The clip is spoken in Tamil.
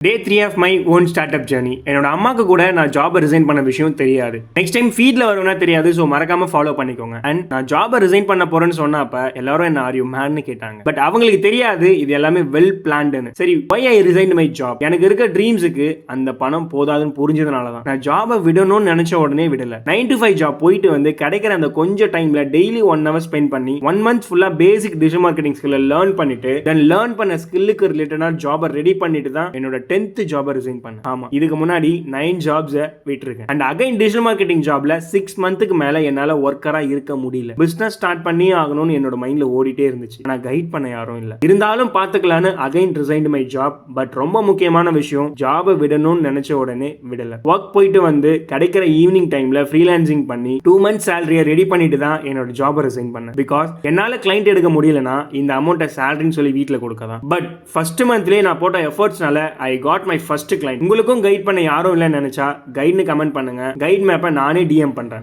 Day 3 of my own start up journey. என்னோட அம்மாக்கு கூட நான் ஜாபை ரிசைன் பண்ண விஷயம் தெரியாது. நெக்ஸ்ட் டைம் ஃபீட்ல வரும்னா தெரியாது. ஸோ மறக்காம ஃபாலோ பண்ணிக்கோங்க. அண்ட் நான் ஜாபை ரிசைன் பண்ண போறேன்னு சொன்னப்ப எல்லாரும் என்ன ஆர் யூ மேன்னு கேட்டாங்க. பட் அவங்களுக்கு தெரியாது இது எல்லாமே வெல் பிளான்டுன்னு. சரி, வை ஐ ரிசைன் மை ஜாப்? எனக்கு இருக்க ட்ரீம்ஸுக்கு அந்த பணம் போதாதுன்னு புரிஞ்சதுனால தான் நான் ஜாபை விடணும்னு நினைச்ச உடனே விடல. 9 to 5 ஜாப் போயிட்டு வந்து கிடைக்கிற அந்த கொஞ்சம் டைம்ல டெய்லி 1 hour ஸ்பெண்ட் பண்ணி 1 month ஃபுல்லா பேசிக் டிஜிட்டல் மார்க்கெட்டிங் ஸ்கில்லை லேர்ன் பண்ணிட்டு தென் லேர்ன் பண்ண ஸ்கில்லுக்கு ரிலேட்டடான ஜாபை ரெடி பண்ணிட்டு தான் என்னோட 10th ஜாபை ரிசைன் பண்ணேன். ஆமா, இதுக்கு முன்னாடி 9 ஜாப்ஸை விட்டுருக்கேன். அண்ட் அகைன் டிஜிட்டல் மார்க்கெட்டிங் ஜாப்ல 6 மந்த்துக்கு மேல என்னால ஒர்க்கரா இருக்க முடியல. பிசினஸ் ஸ்டார்ட் பண்ணி ஆகணும்னு என்னோட மைண்ட்ல ஓடிட்டே இருந்துச்சு. ஆனா கைட் பண்ண யாரும் இல்ல. இருந்தாலும் பாத்துக்கலான்னு again resigned my job. But ரொம்ப முக்கியமான விஷயம், ஜாபை விடணும்னு நினைச்ச உடனே விடல. ஒர்க் போயிட்டு வந்து கிடைக்கிற ஈவினிங் டைம்ல ஃப்ரீலான்சிங் பண்ணி 2 months சேலரியை ரெடி பண்ணிட்டு தான் என்னோட ஜாபை ரிசைன் பண்ணேன். பிகாஸ் என்னால கிளைண்ட் எடுக்க முடியலனா இந்த அமௌண்ட்டை சேலரின்னு சொல்லி வீட்டில் கொடுக்கலாம். பட் ஃபர்ஸ்ட் மந்த்லேயே நான் போட்ட எஃபர்ட்ஸ்னால I got my first client. உங்களுக்கும் கைட் பண்ண யாரும் இல்லைன்னு நினைச்சா கைட்னு கமெண்ட் பண்ணுங்க. கைட் மேப்பை நானே டிஎம் பண்றேன்.